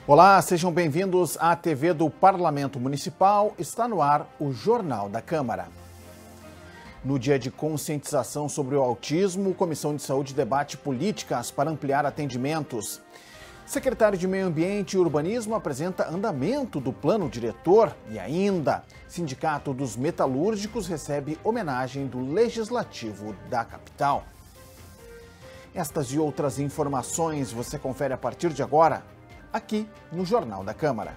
Olá, sejam bem-vindos à TV do Parlamento Municipal. Está no ar o Jornal da Câmara. No dia de conscientização sobre o autismo, a Comissão de Saúde debate políticas para ampliar atendimentos. Secretário de Meio Ambiente e Urbanismo apresenta andamento do plano diretor e ainda, Sindicato dos Metalúrgicos recebe homenagem do Legislativo da capital. Estas e outras informações você confere a partir de agora, aqui no Jornal da Câmara.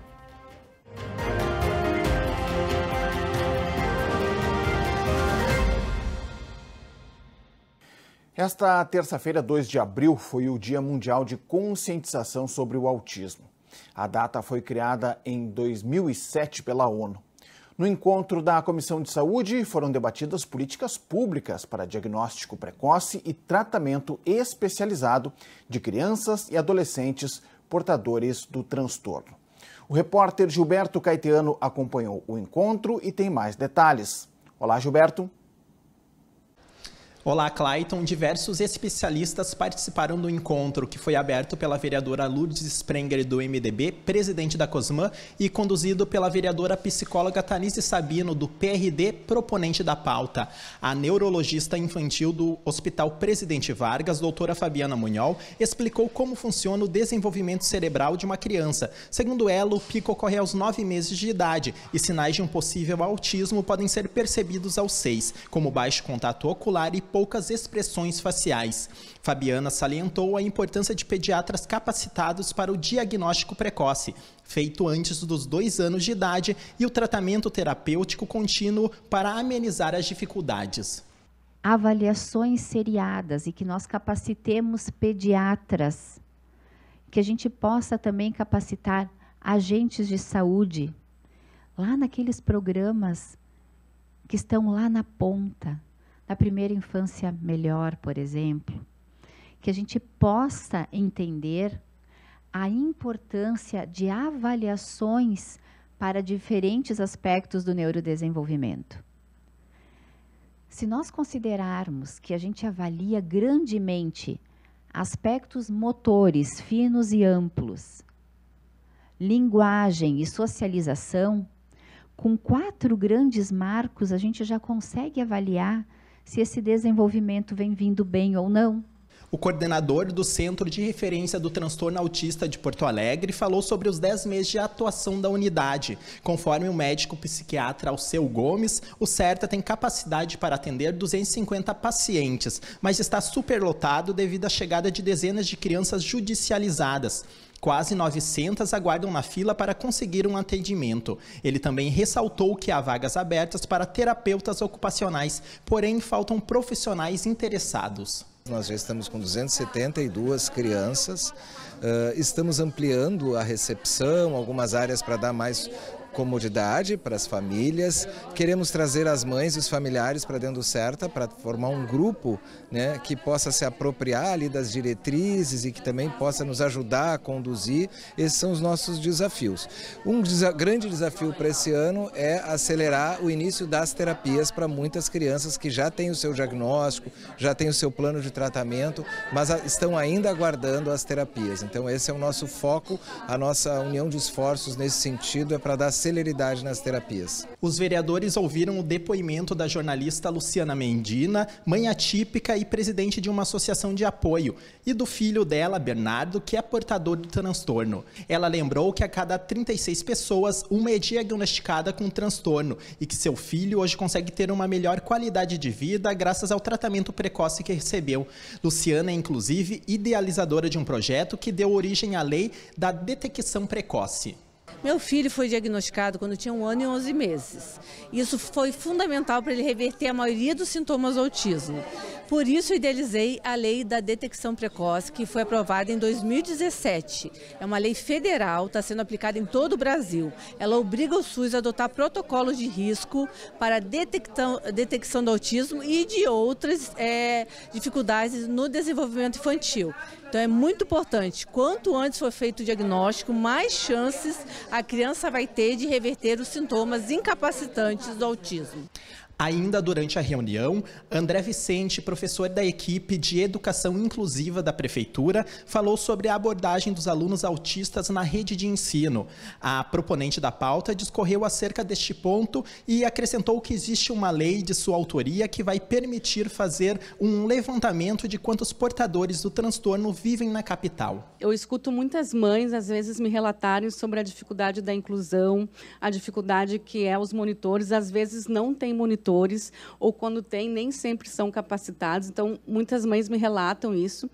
Esta terça-feira, 2 de abril, foi o Dia Mundial de Conscientização sobre o Autismo. A data foi criada em 2007 pela ONU. No encontro da Comissão de Saúde, foram debatidas políticas públicas para diagnóstico precoce e tratamento especializado de crianças e adolescentes portadores do transtorno. O repórter Gilberto Caetano acompanhou o encontro e tem mais detalhes. Olá, Gilberto. Olá, Clayton. Diversos especialistas participaram do encontro, que foi aberto pela vereadora Lourdes Sprenger, do MDB, presidente da COSMAN, e conduzido pela vereadora psicóloga Tanise Sabino, do PRD, proponente da pauta. A neurologista infantil do Hospital Presidente Vargas, doutora Fabiana Munhol, explicou como funciona o desenvolvimento cerebral de uma criança. Segundo ela, o pico ocorre aos 9 meses de idade e sinais de um possível autismo podem ser percebidos aos 6, como baixo contato ocular e poucas expressões faciais. Fabiana salientou a importância de pediatras capacitados para o diagnóstico precoce, feito antes dos 2 anos de idade, e o tratamento terapêutico contínuo para amenizar as dificuldades. Avaliações seriadas e que nós capacitemos pediatras, que a gente possa também capacitar agentes de saúde, lá naqueles programas que estão lá na ponta, na primeira infância melhor, por exemplo, que a gente possa entender a importância de avaliações para diferentes aspectos do neurodesenvolvimento. Se nós considerarmos que a gente avalia grandemente aspectos motores finos e amplos, linguagem e socialização, com 4 grandes marcos a gente já consegue avaliar se esse desenvolvimento vem vindo bem ou não. O coordenador do Centro de Referência do Transtorno Autista de Porto Alegre falou sobre os 10 meses de atuação da unidade. Conforme o médico psiquiatra Alceu Gomes, o CERTA tem capacidade para atender 250 pacientes, mas está superlotado devido à chegada de dezenas de crianças judicializadas. Quase 900 aguardam na fila para conseguir um atendimento. Ele também ressaltou que há vagas abertas para terapeutas ocupacionais, porém faltam profissionais interessados. Nós já estamos com 272 crianças, estamos ampliando a recepção, algumas áreas para dar mais comodidade para as famílias. Queremos trazer as mães e os familiares para dentro do CERTA para formar um grupo, né, que possa se apropriar ali das diretrizes e que também possa nos ajudar a conduzir. Esses são os nossos desafios. Um grande desafio para esse ano é acelerar o início das terapias para muitas crianças que já têm o seu diagnóstico, já têm o seu plano de tratamento, mas estão ainda aguardando as terapias. Então esse é o nosso foco, a nossa união de esforços nesse sentido é para dar celeridade nas terapias. Os vereadores ouviram o depoimento da jornalista Luciana Mendina, mãe atípica e presidente de uma associação de apoio, e do filho dela, Bernardo, que é portador do transtorno. Ela lembrou que a cada 36 pessoas, uma é diagnosticada com transtorno e que seu filho hoje consegue ter uma melhor qualidade de vida graças ao tratamento precoce que recebeu. Luciana é, inclusive, idealizadora de um projeto que deu origem à lei da detecção precoce. Meu filho foi diagnosticado quando tinha 1 ano e 11 meses. Isso foi fundamental para ele reverter a maioria dos sintomas do autismo. Por isso, idealizei a lei da detecção precoce, que foi aprovada em 2017. É uma lei federal, está sendo aplicada em todo o Brasil. Ela obriga o SUS a adotar protocolos de risco para detecção do autismo e de outras dificuldades no desenvolvimento infantil. Então é muito importante, quanto antes for feito o diagnóstico, mais chances a criança vai ter de reverter os sintomas incapacitantes do autismo. Ainda durante a reunião, André Vicente, professor da equipe de Educação Inclusiva da Prefeitura, falou sobre a abordagem dos alunos autistas na rede de ensino. A proponente da pauta discorreu acerca deste ponto e acrescentou que existe uma lei de sua autoria que vai permitir fazer um levantamento de quantos portadores do transtorno vivem na capital. Eu escuto muitas mães, às vezes, me relatarem sobre a dificuldade da inclusão, a dificuldade que é os monitores, às vezes não tem monitores, ou quando tem, nem sempre são capacitados. Então, muitas mães me relatam isso.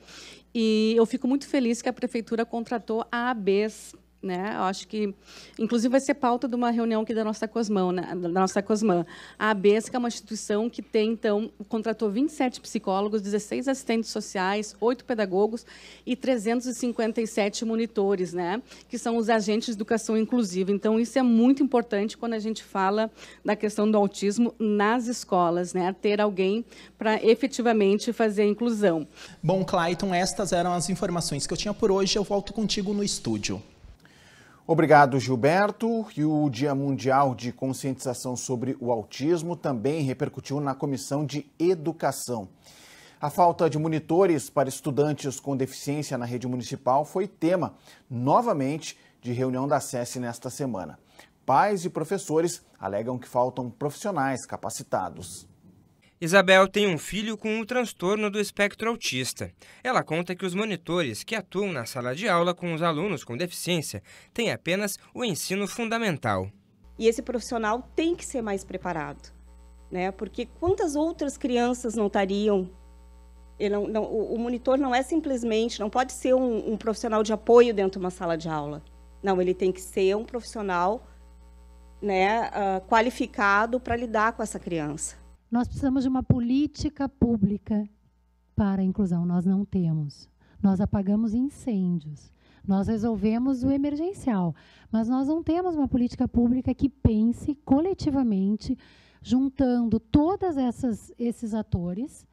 E eu fico muito feliz que a Prefeitura contratou a ABES, né? Eu acho que, inclusive, vai ser pauta de uma reunião aqui da nossa COSMAN, né? Da nossa COSMAN. A ABES, que é uma instituição que tem, então, contratou 27 psicólogos, 16 assistentes sociais, 8 pedagogos e 357 monitores, né? Que são os agentes de educação inclusiva. Então, isso é muito importante quando a gente fala da questão do autismo nas escolas, né? Ter alguém para efetivamente fazer a inclusão. Bom, Clayton, estas eram as informações que eu tinha por hoje. Eu volto contigo no estúdio. Obrigado, Gilberto. E o Dia Mundial de Conscientização sobre o Autismo também repercutiu na Comissão de Educação. A falta de monitores para estudantes com deficiência na rede municipal foi tema, novamente, de reunião da SESI nesta semana. Pais e professores alegam que faltam profissionais capacitados. Isabel tem um filho com um transtorno do espectro autista. Ela conta que os monitores que atuam na sala de aula com os alunos com deficiência têm apenas o ensino fundamental. E esse profissional tem que ser mais preparado, né? Porque quantas outras crianças não estariam? O monitor não é simplesmente, não pode ser um profissional de apoio dentro de uma sala de aula. Não, ele tem que ser um profissional, né, qualificado para lidar com essa criança. Nós precisamos de uma política pública para a inclusão. Nós não temos. Nós apagamos incêndios. Nós resolvemos o emergencial. Mas nós não temos uma política pública que pense coletivamente, juntando todos esses atores.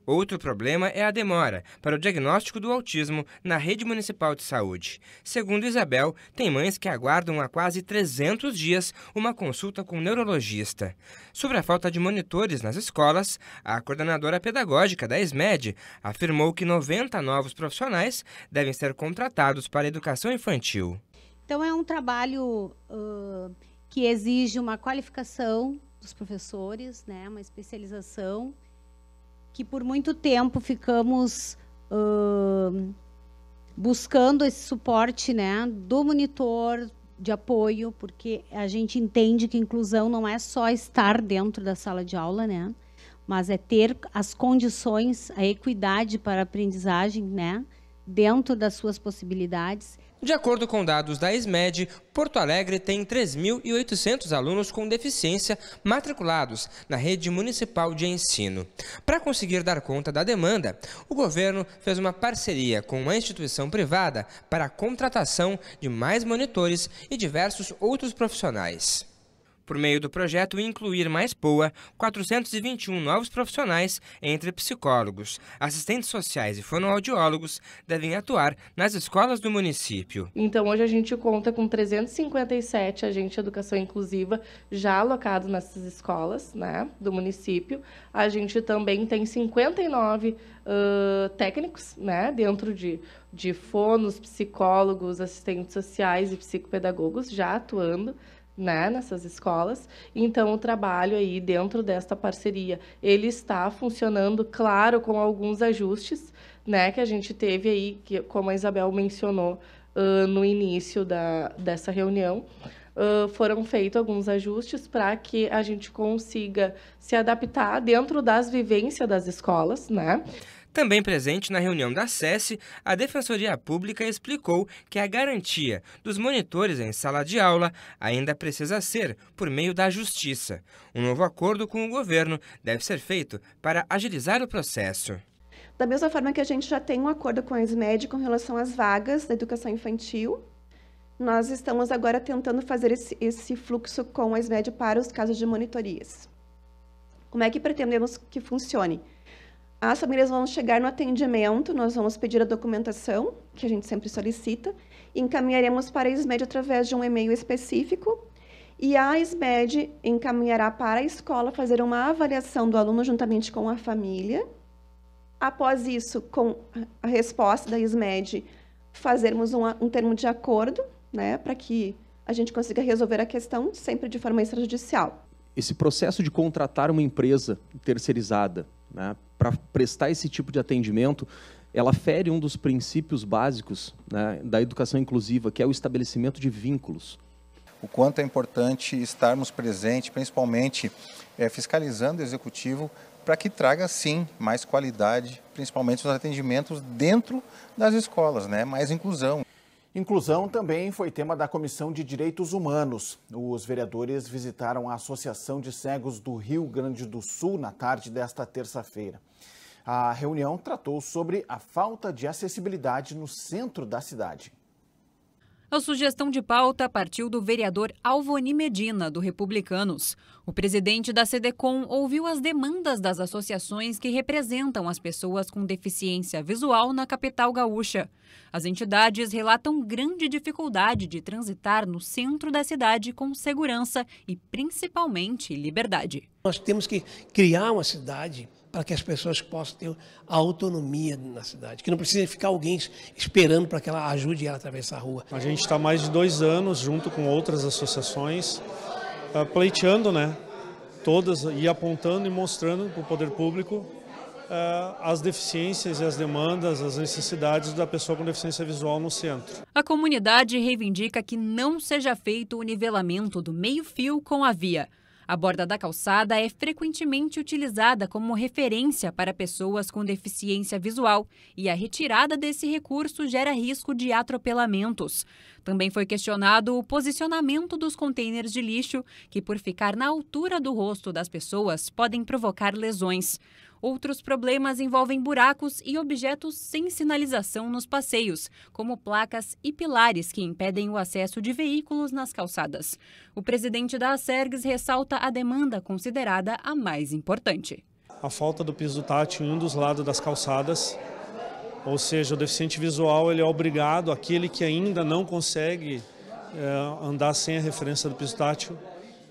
Outro problema é a demora para o diagnóstico do autismo na rede municipal de saúde. Segundo Isabel, tem mães que aguardam há quase 300 dias uma consulta com um neurologista. Sobre a falta de monitores nas escolas, a coordenadora pedagógica da SMED afirmou que 90 novos profissionais devem ser contratados para a educação infantil. Então, é um trabalho que exige uma qualificação dos professores, né, uma especialização, que por muito tempo ficamos buscando esse suporte, né, do monitor de apoio, porque a gente entende que inclusão não é só estar dentro da sala de aula, né, mas é ter as condições, a equidade para a aprendizagem, né, dentro das suas possibilidades. De acordo com dados da SMED, Porto Alegre tem 3.800 alunos com deficiência matriculados na rede municipal de ensino. Para conseguir dar conta da demanda, o governo fez uma parceria com uma instituição privada para a contratação de mais monitores e diversos outros profissionais. Por meio do projeto Incluir Mais POA, 421 novos profissionais, entre psicólogos, assistentes sociais e fonoaudiólogos, devem atuar nas escolas do município. Então, hoje a gente conta com 357 agentes de educação inclusiva já alocados nessas escolas, né, do município. A gente também tem 59 técnicos, né, dentro de fonos, psicólogos, assistentes sociais e psicopedagogos já atuando, né, nessas escolas. Então, o trabalho aí dentro desta parceria, ele está funcionando, claro, com alguns ajustes, né, que a gente teve aí, que, como a Isabel mencionou no início dessa reunião, foram feitos alguns ajustes para que a gente consiga se adaptar dentro das vivências das escolas, né? Também presente na reunião da SESI, a Defensoria Pública explicou que a garantia dos monitores em sala de aula ainda precisa ser por meio da Justiça. Um novo acordo com o governo deve ser feito para agilizar o processo. Da mesma forma que a gente já tem um acordo com a SMED com relação às vagas da educação infantil, nós estamos agora tentando fazer esse fluxo com a SMED para os casos de monitorias. Como é que pretendemos que funcione? As famílias vão chegar no atendimento, nós vamos pedir a documentação, que a gente sempre solicita, e encaminharemos para a SMED através de um e-mail específico, e a SMED encaminhará para a escola fazer uma avaliação do aluno juntamente com a família. Após isso, com a resposta da SMED, fazermos um termo de acordo, né, para que a gente consiga resolver a questão sempre de forma extrajudicial. Esse processo de contratar uma empresa terceirizada, né, para prestar esse tipo de atendimento, ela fere um dos princípios básicos, né, da educação inclusiva, que é o estabelecimento de vínculos. O quanto é importante estarmos presentes, principalmente fiscalizando o executivo, para que traga, sim, mais qualidade, principalmente nos atendimentos dentro das escolas, né? Mais inclusão. Inclusão também foi tema da Comissão de Direitos Humanos. Os vereadores visitaram a Associação de Cegos do Rio Grande do Sul na tarde desta terça-feira. A reunião tratou sobre a falta de acessibilidade no centro da cidade. A sugestão de pauta partiu do vereador Alvoni Medina, do Republicanos. O presidente da SEDECOM ouviu as demandas das associações que representam as pessoas com deficiência visual na capital gaúcha. As entidades relatam grande dificuldade de transitar no centro da cidade com segurança e, principalmente, liberdade. Nós temos que criar uma cidade para que as pessoas possam ter a autonomia na cidade, que não precisa ficar alguém esperando para que ela ajude ela a atravessar a rua. A gente está há mais de 2 anos, junto com outras associações, pleiteando, né, todas, e apontando e mostrando para o poder público as deficiências e as demandas, as necessidades da pessoa com deficiência visual no centro. A comunidade reivindica que não seja feito o nivelamento do meio-fio com a via. A borda da calçada é frequentemente utilizada como referência para pessoas com deficiência visual e a retirada desse recurso gera risco de atropelamentos. Também foi questionado o posicionamento dos contêineres de lixo, que por ficar na altura do rosto das pessoas podem provocar lesões. Outros problemas envolvem buracos e objetos sem sinalização nos passeios, como placas e pilares que impedem o acesso de veículos nas calçadas. O presidente da ASERGS ressalta a demanda considerada a mais importante. A falta do piso tátil em um dos lados das calçadas, ou seja, o deficiente visual ele é obrigado, aquele que ainda não consegue andar sem a referência do piso tátil,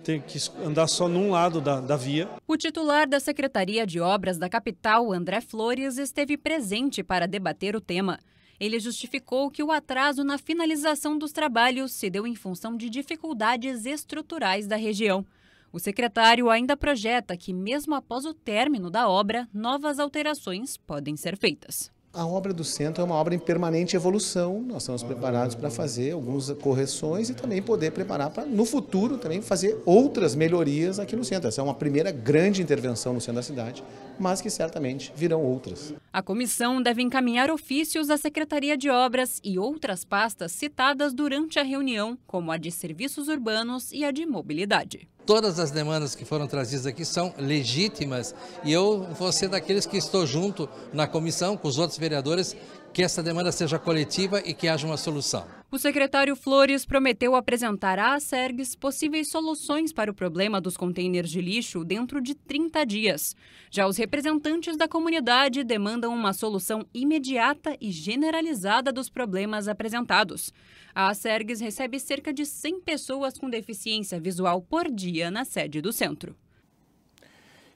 tem que andar só num lado da via. O titular da Secretaria de Obras da capital, André Flores, esteve presente para debater o tema. Ele justificou que o atraso na finalização dos trabalhos se deu em função de dificuldades estruturais da região. O secretário ainda projeta que, mesmo após o término da obra, novas alterações podem ser feitas. A obra do centro é uma obra em permanente evolução, nós estamos preparados para fazer algumas correções e também poder preparar para, no futuro, também fazer outras melhorias aqui no centro. Essa é uma primeira grande intervenção no centro da cidade, mas que certamente virão outras. A comissão deve encaminhar ofícios à Secretaria de Obras e outras pastas citadas durante a reunião, como a de Serviços Urbanos e a de Mobilidade. Todas as demandas que foram trazidas aqui são legítimas e eu vou ser daqueles que estou junto na comissão com os outros vereadores que essa demanda seja coletiva e que haja uma solução. O secretário Flores prometeu apresentar à ASERGS possíveis soluções para o problema dos contêineres de lixo dentro de 30 dias. Já os representantes da comunidade demandam uma solução imediata e generalizada dos problemas apresentados. A ASERGS recebe cerca de 100 pessoas com deficiência visual por dia na sede do centro.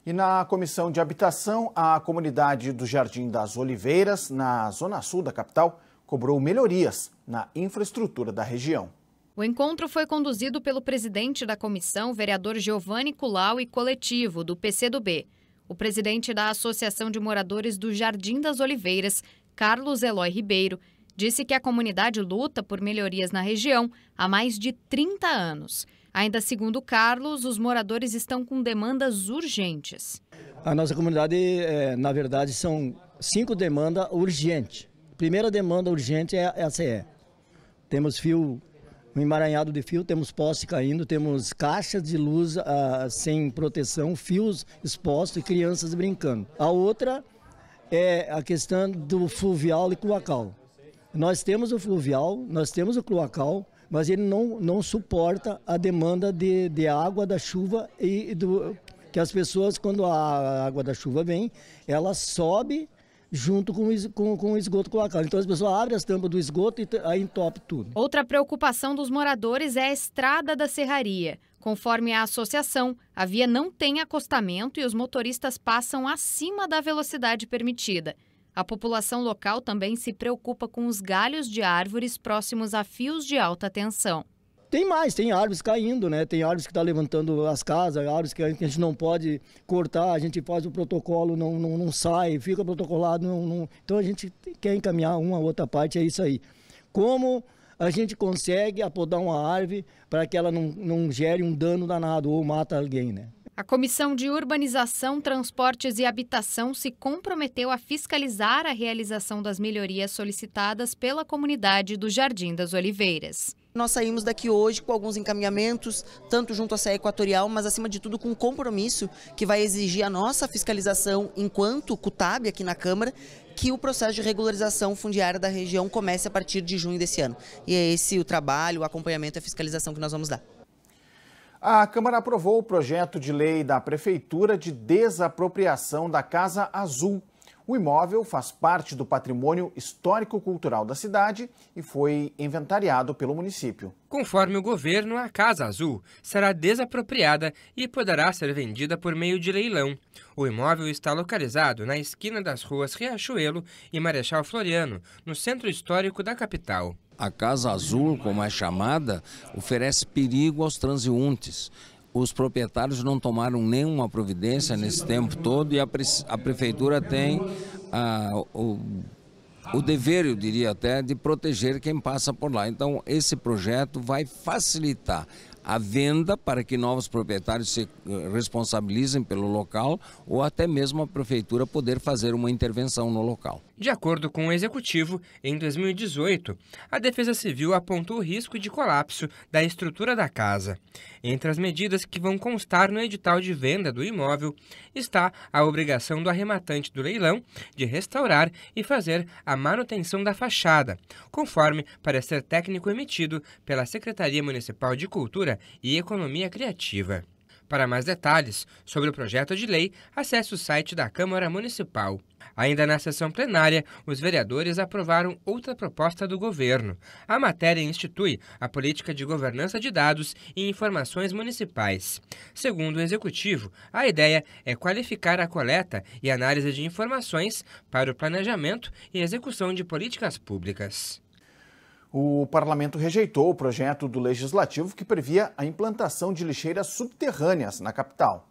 E na Comissão de Habitação, a comunidade do Jardim das Oliveiras, na zona sul da capital, cobrou melhorias na infraestrutura da região. O encontro foi conduzido pelo presidente da comissão, vereador Giovanni Culau, e coletivo do PCdoB. O presidente da Associação de Moradores do Jardim das Oliveiras, Carlos Eloy Ribeiro, disse que a comunidade luta por melhorias na região há mais de 30 anos. Ainda segundo Carlos, os moradores estão com demandas urgentes. A nossa comunidade, na verdade, são 5 demandas urgentes. A primeira demanda urgente é a CE. Temos fio, um emaranhado de fio, temos poste caindo, temos caixas de luz sem proteção, fios expostos e crianças brincando. A outra é a questão do fluvial e cloacal. Nós temos o fluvial, nós temos o cloacal, mas ele não suporta a demanda de água da chuva que as pessoas, quando a água da chuva vem, ela sobe junto com o esgoto cloacal. Então as pessoas abrem as tampas do esgoto e aí entope tudo. Outra preocupação dos moradores é a estrada da serraria. Conforme a associação, a via não tem acostamento e os motoristas passam acima da velocidade permitida. A população local também se preocupa com os galhos de árvores próximos a fios de alta tensão. Tem árvores caindo, né? Tem árvores que estão levantando as casas, árvores que a gente não pode cortar, a gente faz o protocolo, não sai, fica protocolado, então a gente quer encaminhar uma ou outra parte, é isso aí. Como a gente consegue apodar uma árvore para que ela não gere um dano danado ou mata alguém, né? A Comissão de Urbanização, Transportes e Habitação se comprometeu a fiscalizar a realização das melhorias solicitadas pela comunidade do Jardim das Oliveiras. Nós saímos daqui hoje com alguns encaminhamentos, tanto junto à CE Equatorial, mas acima de tudo com um compromisso que vai exigir a nossa fiscalização enquanto CUTAB aqui na Câmara, que o processo de regularização fundiária da região comece a partir de junho desse ano. E é esse o trabalho, o acompanhamento e a fiscalização que nós vamos dar. A Câmara aprovou o projeto de lei da Prefeitura de desapropriação da Casa Azul. O imóvel faz parte do patrimônio histórico-cultural da cidade e foi inventariado pelo município. Conforme o governo, a Casa Azul será desapropriada e poderá ser vendida por meio de leilão. O imóvel está localizado na esquina das ruas Riachuelo e Marechal Floriano, no centro histórico da capital. A Casa Azul, como é chamada, oferece perigo aos transeuntes. Os proprietários não tomaram nenhuma providência nesse tempo todo e a prefeitura tem o dever, eu diria até, de proteger quem passa por lá. Então, esse projeto vai facilitar a venda para que novos proprietários se responsabilizem pelo local ou até mesmo a prefeitura poder fazer uma intervenção no local. De acordo com o Executivo, em 2018, a Defesa Civil apontou o risco de colapso da estrutura da casa. Entre as medidas que vão constar no edital de venda do imóvel está a obrigação do arrematante do leilão de restaurar e fazer a manutenção da fachada, conforme parecer técnico emitido pela Secretaria Municipal de Cultura e Economia Criativa. Para mais detalhes sobre o projeto de lei, acesse o site da Câmara Municipal. Ainda na sessão plenária, os vereadores aprovaram outra proposta do governo. A matéria institui a política de governança de dados e informações municipais. Segundo o Executivo, a ideia é qualificar a coleta e análise de informações para o planejamento e execução de políticas públicas. O parlamento rejeitou o projeto do legislativo que previa a implantação de lixeiras subterrâneas na capital.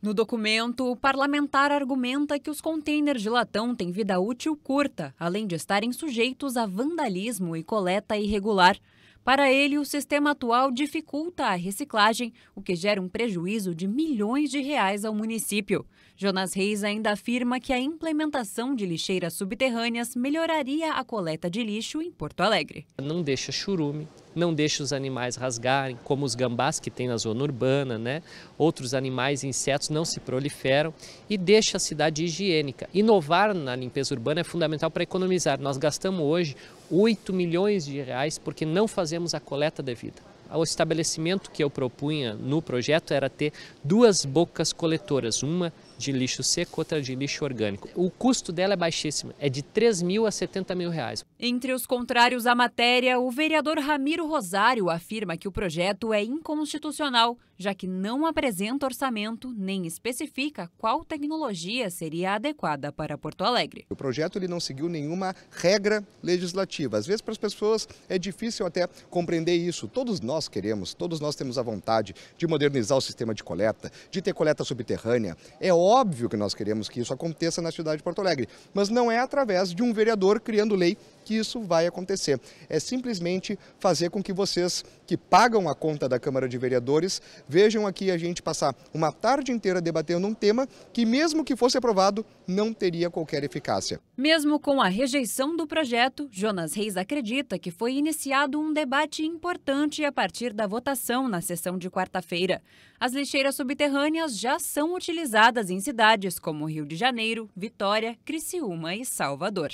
No documento, o parlamentar argumenta que os contêineres de latão têm vida útil curta, além de estarem sujeitos a vandalismo e coleta irregular. Para ele, o sistema atual dificulta a reciclagem, o que gera um prejuízo de milhões de reais ao município. Jonas Reis ainda afirma que a implementação de lixeiras subterrâneas melhoraria a coleta de lixo em Porto Alegre. Não deixa churume, não deixa os animais rasgarem, como os gambás que tem na zona urbana, né? Outros animais e insetos não se proliferam e deixa a cidade higiênica. Inovar na limpeza urbana é fundamental para economizar. Nós gastamos hoje 8 milhões de reais porque não fazemos a coleta devida. O estabelecimento que eu propunha no projeto era ter 2 bocas coletoras, uma de lixo seco, outra de lixo orgânico. O custo dela é baixíssimo, é de 3 mil a 70 mil reais. Entre os contrários à matéria, o vereador Ramiro Rosário afirma que o projeto é inconstitucional, já que não apresenta orçamento nem especifica qual tecnologia seria adequada para Porto Alegre. O projeto ele não seguiu nenhuma regra legislativa. Às vezes para as pessoas é difícil até compreender isso. Todos nós queremos, todos nós temos a vontade de modernizar o sistema de coleta, de ter coleta subterrânea. É óbvio que nós queremos que isso aconteça na cidade de Porto Alegre, mas não é através de um vereador criando lei que isso vai acontecer. É simplesmente fazer com que vocês que pagam a conta da Câmara de Vereadores vejam aqui a gente passar uma tarde inteira debatendo um tema que, mesmo que fosse aprovado, não teria qualquer eficácia. Mesmo com a rejeição do projeto, Jonas Reis acredita que foi iniciado um debate importante a partir da votação na sessão de quarta-feira. As lixeiras subterrâneas já são utilizadas em cidades como Rio de Janeiro, Vitória, Criciúma e Salvador.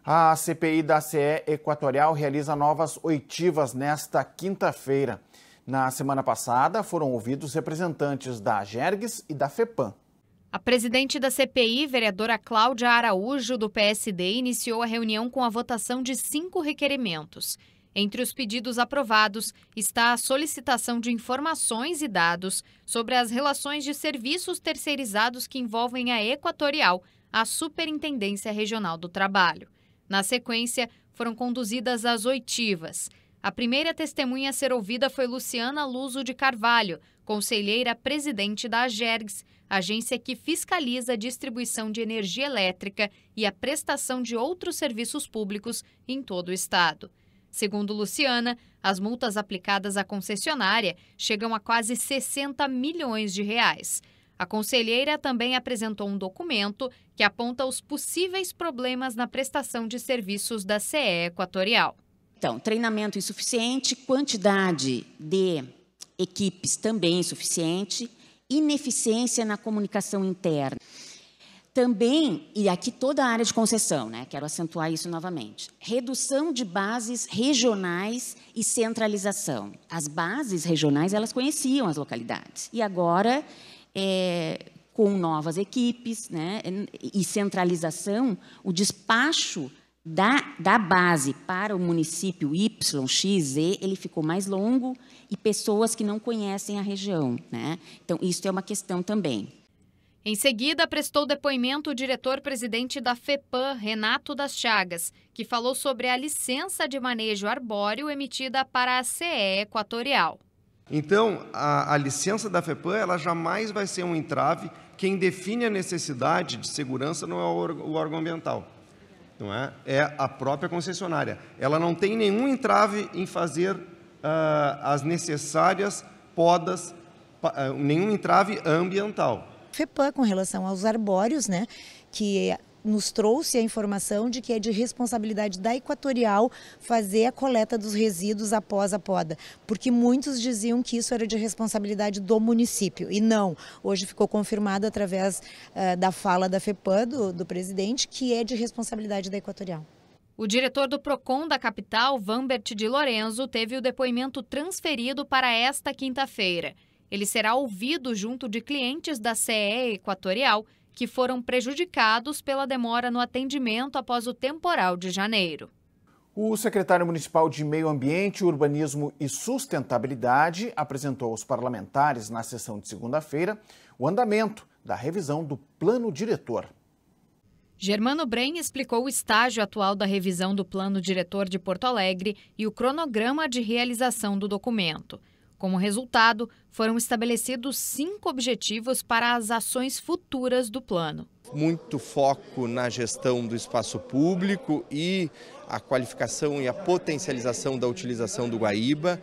A CPI da CE Equatorial realiza novas oitivas nesta quinta-feira. Na semana passada, foram ouvidos representantes da Agergs e da FEPAM. A presidente da CPI, vereadora Cláudia Araújo, do PSD, iniciou a reunião com a votação de 5 requerimentos. Entre os pedidos aprovados está a solicitação de informações e dados sobre as relações de serviços terceirizados que envolvem a Equatorial, a Superintendência Regional do Trabalho. Na sequência, foram conduzidas as oitivas. A primeira testemunha a ser ouvida foi Luciana Luso de Carvalho, conselheira presidente da AGERGS, agência que fiscaliza a distribuição de energia elétrica e a prestação de outros serviços públicos em todo o estado. Segundo Luciana, as multas aplicadas à concessionária chegam a quase 60 milhões de reais. A conselheira também apresentou um documento que aponta os possíveis problemas na prestação de serviços da CE Equatorial. Então, treinamento insuficiente, quantidade de equipes também insuficiente, ineficiência na comunicação interna. Também, e aqui toda a área de concessão, né? Quero acentuar isso novamente, redução de bases regionais e centralização. As bases regionais, elas conheciam as localidades. E agora, com novas equipes, né, e centralização, o despacho da base para o município Y, X, Z, ele ficou mais longo e pessoas que não conhecem a região, né? Então, isso é uma questão também. Em seguida, prestou depoimento o diretor-presidente da FEPAM, Renato das Chagas, que falou sobre a licença de manejo arbóreo emitida para a CE Equatorial. Então, a licença da FEPAM, ela jamais vai ser um entrave. Quem define a necessidade de segurança não é o órgão ambiental, não é? É a própria concessionária. Ela não tem nenhum entrave em fazer as necessárias podas, nenhum entrave ambiental. FEPAM, com relação aos arbóreos, né, que nos trouxe a informação de que é de responsabilidade da Equatorial fazer a coleta dos resíduos após a poda, porque muitos diziam que isso era de responsabilidade do município, e não. Hoje ficou confirmado através da fala da FEPAM, do presidente, que é de responsabilidade da Equatorial. O diretor do PROCON da capital, Vambert de Lorenzo, teve o depoimento transferido para esta quinta-feira. Ele será ouvido junto de clientes da CE Equatorial que foram prejudicados pela demora no atendimento após o temporal de janeiro. O secretário municipal de Meio Ambiente, Urbanismo e Sustentabilidade apresentou aos parlamentares, na sessão de segunda-feira, o andamento da revisão do Plano Diretor. Germano Bren explicou o estágio atual da revisão do Plano Diretor de Porto Alegre e o cronograma de realização do documento. Como resultado, foram estabelecidos 5 objetivos para as ações futuras do plano. Muito foco na gestão do espaço público e a qualificação e a potencialização da utilização do Guaíba,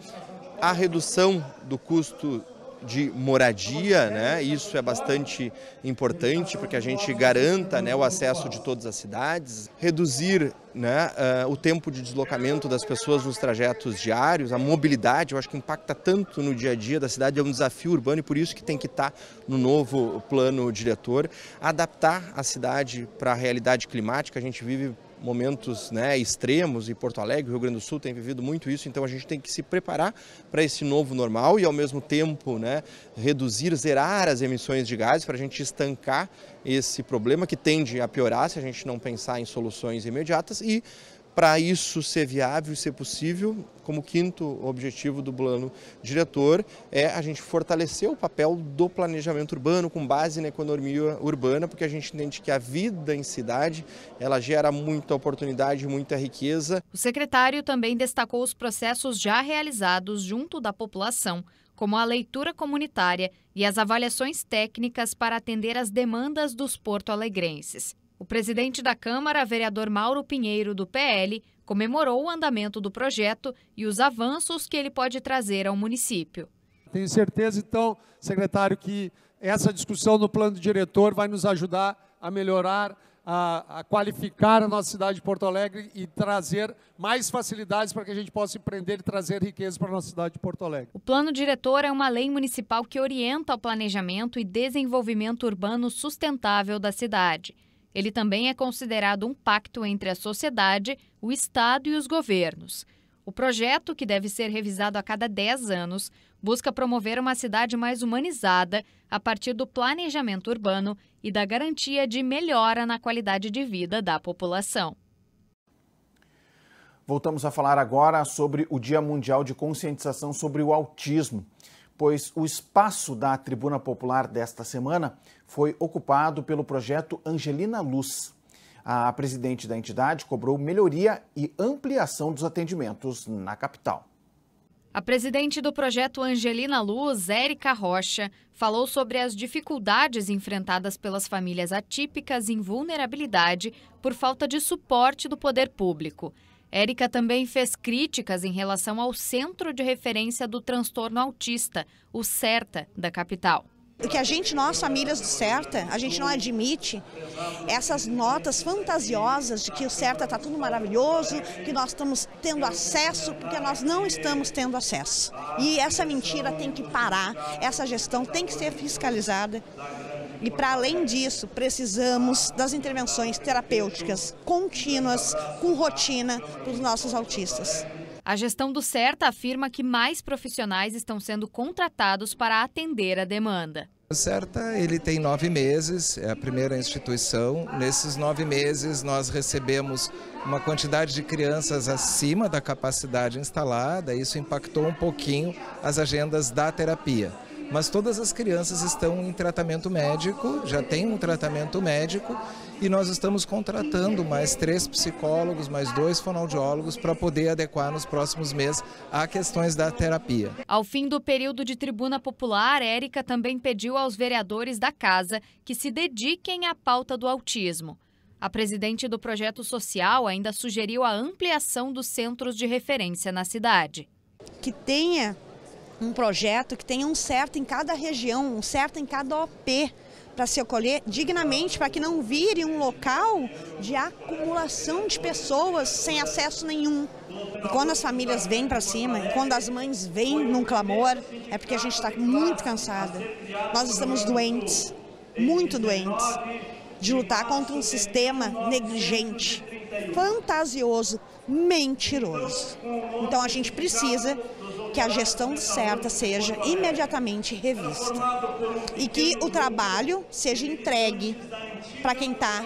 a redução do custo de moradia, né? Isso é bastante importante porque a gente garanta, né, o acesso de todas as cidades, reduzir, né, o tempo de deslocamento das pessoas nos trajetos diários, a mobilidade, eu acho que impacta tanto no dia a dia da cidade, é um desafio urbano e por isso que tem que estar no novo plano diretor, adaptar a cidade para a realidade climática. A gente vive momentos, né, extremos e Porto Alegre, Rio Grande do Sul tem vivido muito isso, então a gente tem que se preparar para esse novo normal e ao mesmo tempo, né, reduzir, zerar as emissões de gases para a gente estancar esse problema que tende a piorar se a gente não pensar em soluções imediatas e para isso ser viável e ser possível, como quinto objetivo do plano diretor, é a gente fortalecer o papel do planejamento urbano com base na economia urbana, porque a gente entende que a vida em cidade, ela gera muita oportunidade, muita riqueza. O secretário também destacou os processos já realizados junto da população, como a leitura comunitária e as avaliações técnicas para atender às demandas dos porto-alegrenses. O presidente da Câmara, vereador Mauro Pinheiro, do PL, comemorou o andamento do projeto e os avanços que ele pode trazer ao município. Tenho certeza, então, secretário, que essa discussão no plano diretor vai nos ajudar a melhorar, a qualificar a nossa cidade de Porto Alegre e trazer mais facilidades para que a gente possa empreender e trazer riqueza para a nossa cidade de Porto Alegre. O plano diretor é uma lei municipal que orienta o planejamento e desenvolvimento urbano sustentável da cidade. Ele também é considerado um pacto entre a sociedade, o Estado e os governos. O projeto, que deve ser revisado a cada 10 anos, busca promover uma cidade mais humanizada a partir do planejamento urbano e da garantia de melhora na qualidade de vida da população. Voltamos a falar agora sobre o Dia Mundial de Conscientização sobre o Autismo, pois o espaço da Tribuna Popular desta semana foi ocupado pelo projeto Angelina Luz. A presidente da entidade cobrou melhoria e ampliação dos atendimentos na capital. A presidente do projeto Angelina Luz, Érica Rocha, falou sobre as dificuldades enfrentadas pelas famílias atípicas em vulnerabilidade por falta de suporte do poder público. Érica também fez críticas em relação ao Centro de Referência do Transtorno Autista, o CERTA, da capital. O que nós, famílias do CERTA, a gente não admite essas notas fantasiosas de que o CERTA está tudo maravilhoso, que nós estamos tendo acesso, porque nós não estamos tendo acesso. E essa mentira tem que parar, essa gestão tem que ser fiscalizada. E, para além disso, precisamos das intervenções terapêuticas contínuas, com rotina, para os nossos autistas. A gestão do CERTA afirma que mais profissionais estão sendo contratados para atender a demanda. O CERTA ele tem 9 meses, é a primeira instituição. Nesses 9 meses nós recebemos uma quantidade de crianças acima da capacidade instalada. Isso impactou um pouquinho as agendas da terapia. Mas todas as crianças estão em tratamento médico, já tem um tratamento médico e nós estamos contratando mais 3 psicólogos, mais 2 fonoaudiólogos para poder adequar nos próximos meses a questões da terapia. Ao fim do período de tribuna popular, Érica também pediu aos vereadores da casa que se dediquem à pauta do autismo. A presidente do projeto social ainda sugeriu a ampliação dos centros de referência na cidade. Que tenha um projeto, que tenha um CERTA em cada região, um CERTA em cada OP, para se acolher dignamente, para que não vire um local de acumulação de pessoas sem acesso nenhum. E quando as famílias vêm para cima, e quando as mães vêm num clamor, é porque a gente está muito cansada. Nós estamos doentes, muito doentes, de lutar contra um sistema negligente, fantasioso, mentiroso. Então a gente precisa que a gestão certa seja imediatamente revista e que o trabalho seja entregue para quem está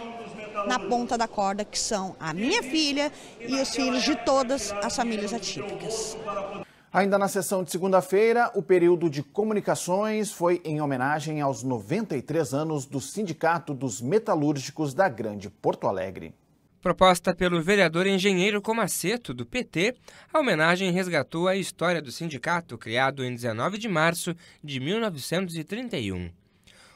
na ponta da corda, que são a minha filha e os filhos de todas as famílias atípicas. Ainda na sessão de segunda-feira, o período de comunicações foi em homenagem aos 93 anos do Sindicato dos Metalúrgicos da Grande Porto Alegre. Proposta pelo vereador engenheiro Comaceto, do PT, a homenagem resgatou a história do sindicato, criado em 19 de março de 1931.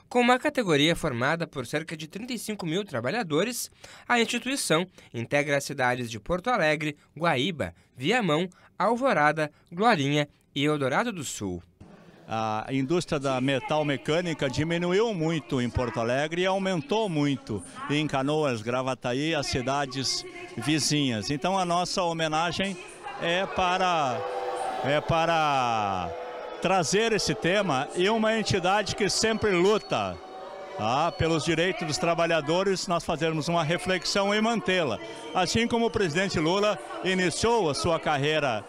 Com uma categoria formada por cerca de 35 mil trabalhadores, a instituição integra as cidades de Porto Alegre, Guaíba, Viamão, Alvorada, Glorinha e Eldorado do Sul. A indústria da metal mecânica diminuiu muito em Porto Alegre e aumentou muito em Canoas, Gravataí, as cidades vizinhas. Então a nossa homenagem é para trazer esse tema e uma entidade que sempre luta pelos direitos dos trabalhadores, nós fazermos uma reflexão e mantê-la. Assim como o presidente Lula iniciou a sua carreira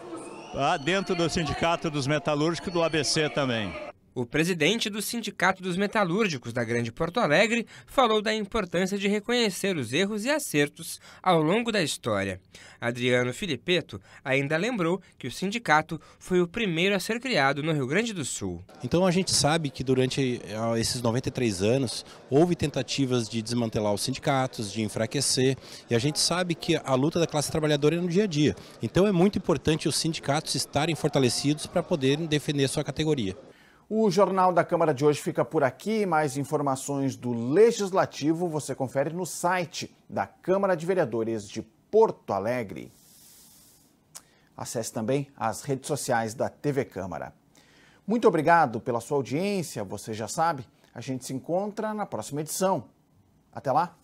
dentro do Sindicato dos Metalúrgicos do ABC também. O presidente do Sindicato dos Metalúrgicos da Grande Porto Alegre falou da importância de reconhecer os erros e acertos ao longo da história. Adriano Filipeto ainda lembrou que o sindicato foi o primeiro a ser criado no Rio Grande do Sul. Então a gente sabe que durante esses 93 anos houve tentativas de desmantelar os sindicatos, de enfraquecer, e a gente sabe que a luta da classe trabalhadora é no dia a dia. Então é muito importante os sindicatos estarem fortalecidos para poderem defender sua categoria. O Jornal da Câmara de hoje fica por aqui. Mais informações do Legislativo você confere no site da Câmara de Vereadores de Porto Alegre. Acesse também as redes sociais da TV Câmara. Muito obrigado pela sua audiência. Você já sabe, a gente se encontra na próxima edição. Até lá!